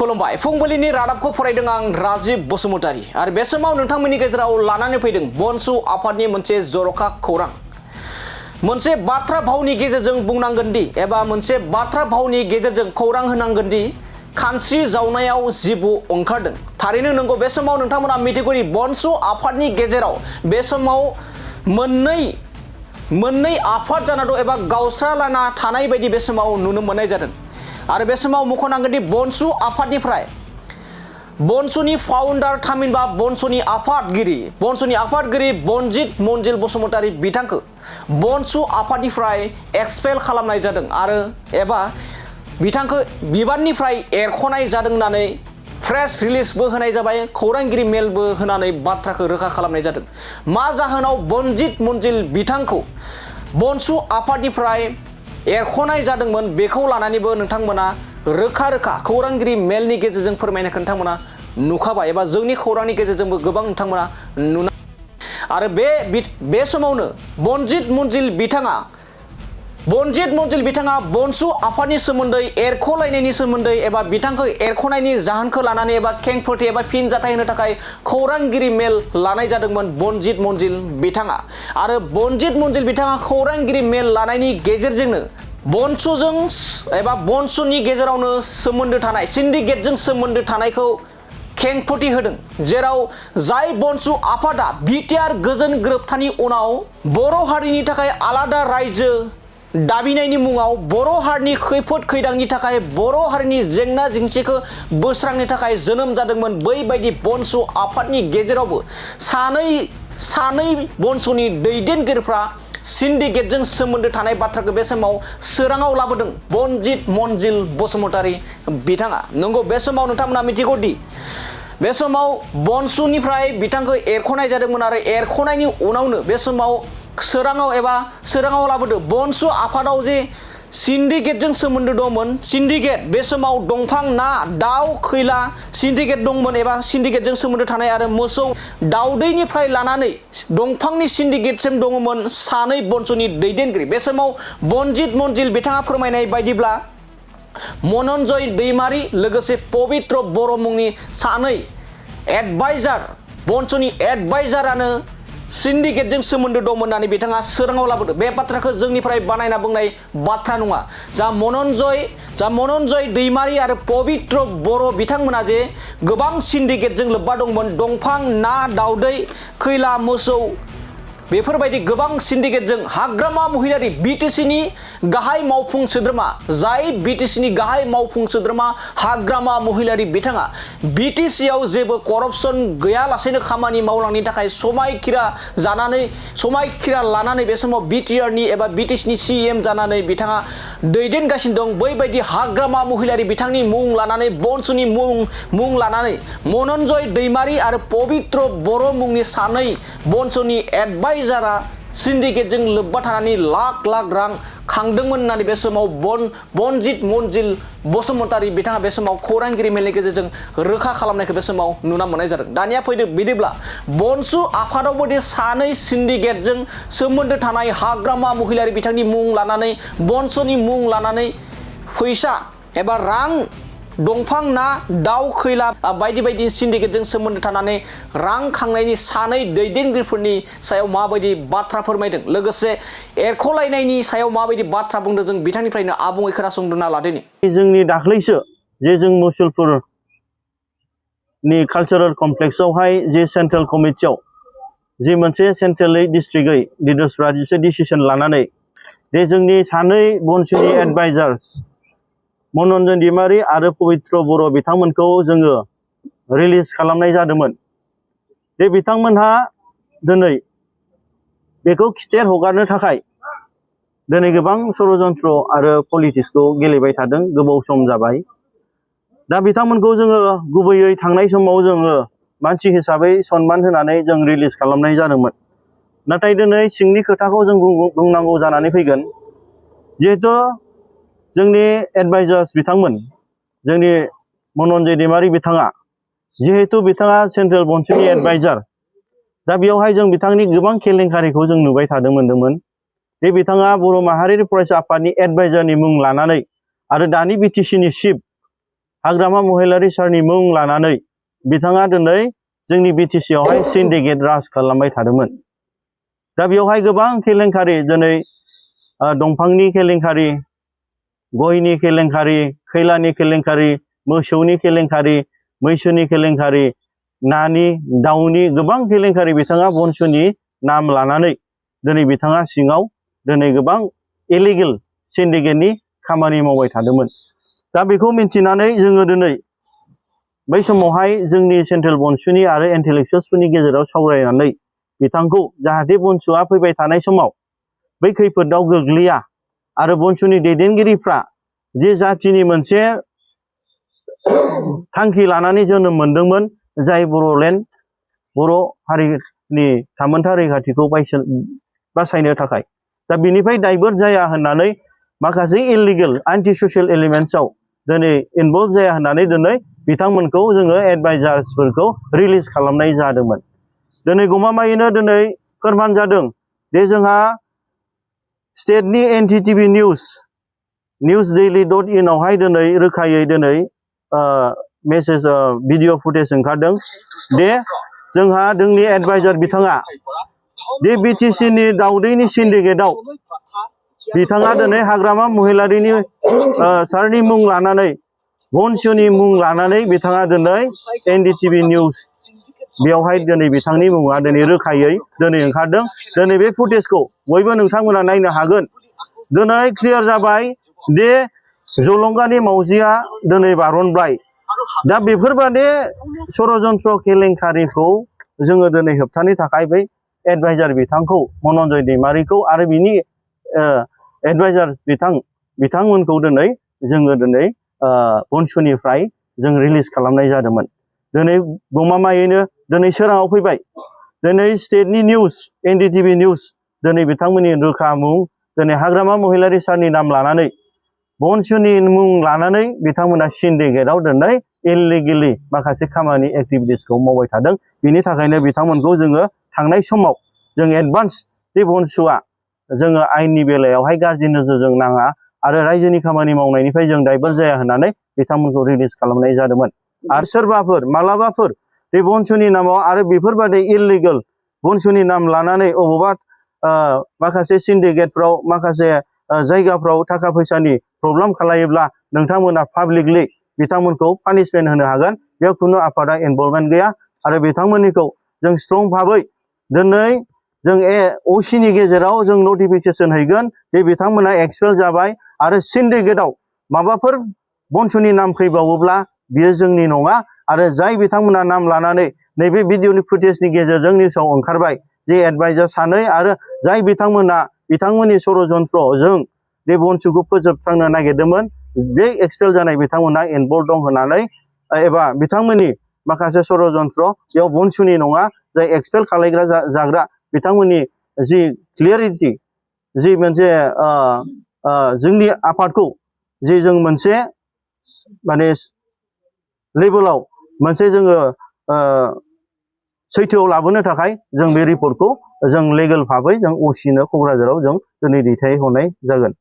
खुलुमबाय फुंबिलिनि रादाबखौ फरायदों आं राजीव बसुमतारी आरो बे समाव नोंथांमोननि गेजेराव लानानै फैदों बनसु आफादनि मोनसे जर'खा खौरां मोनसे बाथ्रा भावनि गेजेरजों बुंनांगोन दि एबा मोनसे बाथ्रा भावनि गेजेरजों खौरां होनांगोन दि खानस्रि जावनायाव जिबौ ओंखारदों थारैनो नंगौ बे समाव नोंथांमोना मिथिगौ दि बनसु आफादनि गेजेराव बे समाव मोननै आफाद जाना दं एबा गावस्रालाना थानाय बायदि बे समाव नुनो मोननाय जादों आरो बे समाव मख'नांगोन दि बनसु आफादनिफ्राय बनसुनि फाउन्डार थामहिनबा बनसुनि आफादगिरि बनजित मनजिल बसुमतारी बिथांखौ बनसु आफादनिफ्राय एक्सपेल खालामनाय जादों आरो एबा बिथांखौ बिबाननिफ्राय एरख'नाय जादों होननानै प्रेस रिलिजबो होनाय जाबाय खौरांगिरि मेलबो होनानै बाथ्राखौ रोखा खालामनाय जादों मा जाहोनाव बनजित मनजिल बिथांखौ बनसु आफादनिफ्राय एरख'नाय जादोंमोन बेखौ लानानैबो नोंथांमोना रोखा खौरांगिरि मेलनि गेजेरजों फोरमायनायखौ नोंथांमोना नुखाबाय एबा जोंनि खौरांनि गेजेरजोंबो गोबां नोंथांमोना नुना आरो बे समावनो बनजित मनजिल बिथाङा बनसु आफादनि सोमोन्दै एरख'लायनायनि सोमोन्दै एबा बिथांखौ एरख'नायनि जाहोनखौ लानानै एबा खेंफोरथि एबा फिनजाथाय होनो थाखाय खौरांगिरि मेल लानाय जादोंमोन बनजित मनजिल बिथाङा आरो बनजित मनजिल बिथाङा खौरांगिरि मेल लानायनि गेजेरजोंनो बनसुजों एबा बनसुनि गेजेरावनो सोमोन्दो थानाय सिन्डिकेटजों सोमोन्दो थानायखौ खेंफोरथि होदों जेराव जाय बनसु आफादा बिटिआर गोजोन गोरोबथानि उनाव बर' हारिनि थाखाय आलादा रायजो दाबिनायनि मुङाव बर' हारिनि खैफोद खैदांनि थाखाय बर' हारिनि जेंना जेंसिखौ बोस्रांनो थाखाय जोनोम जादोंमोन बैबायदि बनसु आफादनि गेजेरावबो सानै बनसुनि दैदेनगिरिफ्रा सिन्डिकेटजों सोमोन्दो थानाय बाथ्राखौ बे समाव सोराङाव लाबोदों बनजित मनजिल बसुमतारी बिथाङा नंगौ बे समाव नोंथांमोना मिथिगौ दि बे समाव बनसुनिफ्राय बिथांखौ एरख'नाय जादोंमोन आरो एरख'नायनि उनावनो बे समाव सोराङाव लाबोदो बनसु आफादाव जे सिन्डिकेटजों सोमोन्दो दंमोन सिन्डिकेट बे समाव दंफां ना दाउ खैला सिन्डिकेट दंमोन एबा सिन्डिकेटजों सोमोन्दो थानाय आरो मोसौ दाउदैनिफ्राय लानानै दंफांनि सिन्डिकेटसिम दङमोन सानै बनसुनि दैदेनगिरि बे समाव बनजित मनजिल बिथाङा फोरमायनाय बायदिब्ला मनन्जय दैमारी लोगोसे पबित्र बर' मुंनि सानै एडभाइजार बनसुनि एडभाइजारानो सिन्डिकेटजों सोमोन्दो दंमोन होननानै बिथाङा सोराङाव लाबोदों बे बाथ्राखौ जोंनिफ्राय बानायना बुंनाय बाथ्रा नङा जा मनन्जय दैमारी आरो पबित्र बर' बिथांमोना जे गोबां सिन्डिकेटजों लोब्बा दंमोन दंफां ना दाउदै खैला मोसौ बेफोरबायदि गोबां सिन्डिकेटजों हाग्रामा महिलारि बिटिसिनि गाहाय मावफुं सोद्रोमा जाय बिटिसिनि गाहाय मावफुं सोद्रोमा हाग्रामा महिलारि बिथाङा बिटिसिआव जेबो करपसन गैयालासेनो खामानि मावलांनो थाखाय समायखिरा लानानै बे समाव बिटिआरनि एबा बिटिसिनि सिएम जानानै बिथाङा दैदेनगासिनो दं बैबायदि हाग्रामा महिलारि बिथांनि मुं लानानै बनसुनि मुं लानानै मनन्जय दैमारी आरो पबित्र बर' मुंनि सानै बनसुनि एडभाइजारा सिन्डिकेटजों लोब्बा थानानै लाख रां खांदोंमोन होननानै बे समाव बनजित मनजिल बसुमतारी बिथाङा बे समाव खौरांगिरि मेलनि गेजेरजों रोखा खालामनायखौ बे समाव नुना मोननाय जादों दानिया फैदो बिदिब्ला बनसु आफादावबो दि सानै सिन्डिकेटजों सोमोन्दो थानाय हाग्रामा महिलारि बिथांनि मुं लानानै बनसुनि मुं लानानै फैसा एबा रां दंफां ना दाउ खैला बायदि सिन्डिकेटजों सोमोन्दो थानानै रां खांनायनि सानै दैदेनगिरिफोरनि सायाव माबायदि बाथ्रा फोरमायदों लोगोसे एरख'लायनायनि सायाव माबायदि बाथ्रा बुंदों जों बिथांनिफ्रायनो आबुङै खोनासंग्रोना लादोनि जोंनि दाख्लैसो जे जों मुसलपुरनि कालचारेल कमप्लेक्सआवहाय जे सेन्ट्रेल कमिटियाव जे मोनसे सेन्ट्रेलै डिस्ट्रिक्टै लिडार्सफ्रा जिसे डिसिसन लानानै जे जोंनि सानै बनसुनि एडभाइजार्स मनन्जय दैमारी आरो पबित्र बर' बिथांमोनखौ जोङो रिलिज खालामनाय जादोंमोन बे बिथांमोनहा दिनै बेखौ खिथेर हगारनो थाखाय दिनै गोबां षड़यन्त्र आरो पलिटिक्सखौ गेलेबाय थादों गोबाव सम जाबाय दा बिथांमोनखौ जोङो गुबैयै थांनाय समाव जोङो मानसि हिसाबै सनमान होनानै जों रिलिज खालामनाय जादोंमोन नाथाय दिनै सिंनि खोथाखौ जों बुंनांगौ जानानै फैगोन जिहेतु जोंनि एडभाइजार्स बिथांमोन जोंनि मनन्जय दैमारी बिथाङा जिहेतु बिथाङा सेन्ट्रेल बनसुनि एडभाइजार दा बेयावहाय जों बिथांनि गोबां केलेंकारिखौ जों नुबाय मोन्दोंमोन बे बिथाङा बर' माहारियारि फरायसा आफादनि एडभाइजारनि मुं लानानै आरो दानि बिटिसिनि चिफ हाग्रामा महिलारि सारनि मुं लानानै बिथाङा दिनै जोंनि BTC आवहाय सिन्डिकेट राज खालामबाय थादोंमोन। दा बेवहाय गोबां केलेंकारि दिनै दंफांनि केलेंकारि, गयनि केलेंकारि, खैलानि केलेंकारि, मोसौनि केलेंकारि, मैसोनि केलेंकारि, नानि, दाउनि गोबां केलेंकारि बिथाङा BoNSUनि नाम लानानै दिनै बिथाङा सिङाव दिनै गोबां इलिगेल सिन्डिकेटनि खामानि मावबाय थादोंमोन। दा बेखौ मिन्थिनानै जोङो दिनै बै समावहाय जोंनि सेन्ट्रेल BoNSUनि आरो इन्टेलेक्सुवेल्सफोरनि गेजेराव सावरायनानै बिथांखौ जाहाथे BoNSUआ फैबाय थानाय समाव बै खैफोदाव गोग्लैया आरो BoNSUनि दैदेनगिरिफ्रा जे जाथिनि मोनसे थांखि लानानै जोनोम मोनदोंमोन, जाय बर' हारिनि थामोनथा रैखाथिखौ बासायनो थाखाय, दा बिनिफ्राय दाइभार्ट जाया होननानै माखासे इलिगेल एन्टि ससियेल एलिमेन्ट्सआव दिनै इनभल्भ जाया होननानै दिनै बिथांमोनखौ जोङो एडभाइजार्सफोरखौ रिलिज खालामनाय जादोंमोन। दिनै गमामायैनो दिनै फोरमान जादों जे जोंहा स्टेटनि NTTV newsdaily.in आवहाय दिनै रोखायै दिनै मेसेज भिडिअ फुटेज ओंखारदों दे जोंहा जोंनि एडभाइजार बिथाङा बे BTCनि दाउदैनि सिन्डिकेटआव बिथाङा दिनै हाग्रामा महिलारिनि सारनि मुं लानानै BoNSUनि मुं लानानै बिथाङा दिनै NDTV निउस बेवहाय दिनै बिथांनि मुङा दिनै रोखायै दिनै ओंखारदों। दिनै बे फुटेजखौ बयबो नोंथांमोना नायनो हागोन। दिनै क्लियार जाबाय दे जलंगानि मावजिया दिनै बारनबाय। दा बेफोरबादि षड़यन्त्र केलेंकारिखौ जोङो दिनै होबथानो थाखाय बै एडभाइजार बिथांखौ मनन्जय दैमारिखौ आरो बिनि एडभाइजार्स बिथांमोनखौ दिनै जोङो दिनै BoNSUनिफ्राय जों रिलिज खालामनाय जादोंमोन। दिनै गमामायैनो दिनै सोराङाव फैबाय। दिनै स्टेटनि निउस NDTV निउस दिनै बिथांमोननि रोखा मुं दिनै हाग्रामा महिलारि सारनि नाम लानानै BoNSUनि मुं लानानै बिथांमोना सिन्डिकेटआव दिनै इलिगेलि माखासे खामानि एक्टिभिटिसखौ मावबाय थादों। बिनि थाखायनो बिथांमोनखौ जोङो थांनाय समाव जों एडभान्स बे BoNSUआ जोङो आयेननि बेलायावहाय गाज्रि नोजोरजों नाङा आरो रायजोनि खामानि मावनायनिफ्राय जों दाइभार्ट जाया होननानै बिथांमोनखौ रिलिज खालामनाय जादोंमोन। आरो सोरबाफोर मालाबाफोर बे BoNSUनि नामाव आरो बेफोरबादि इलिगेल BoNSUनि नाम लानानै अबावबा माखासे सिन्डिकेटफ्राव माखासे जायगाफ्राव थाखा फैसानि प्रब्लेम खालायोब्ला नोंथांमोना पाब्लिकलि बिथांमोनखौ पानिशमेन्ट होनो हागोन। बेयाव खुनु आफादा इनभल्भमेन्ट गैया आरो बिथांमोननिखौ जों स्ट्रं भाबै दिनै जों OCनि गेजेराव जों नटिफिकेसन हैगोन बे बिथांमोना एक्सपेल जाबाय आरो सिन्डिकेटआव माबाफोर BoNSUनि नाम फैबावोब्ला बियो जोंनि नङा आरो जाय बिथांमोना नाम लानानै नैबे भिडिअनि फुटेजनि गेजेरजों निउसाव ओंखारबाय जे एडभाइजार सानै आरो जाय बिथांमोननि षड़यन्त्रजों बे BoNSUखौ फोजोबस्रांनो नागिरदोंमोन बे एक्सपेल जानाय बिथांमोना इनभल्भ दं होननानै एबा बिथांमोननि माखासे षड़यन्त्र बेयाव BoNSUनि नङा जाय एक्सपेल खालायग्रा जाग्रा बिथांमोननि जि क्लियारिटि जि मोनसे जोंनि आफादखौ जि जों मोनसे माने लेभेलाव मोनसे जोङो सैथोआव लाबोनो थाखाय जों बे रिपर्टखौ जों लिगेल भाबै जों OCनो क'क्राझाराव जों दिनै दैथायहरनाय जागोन।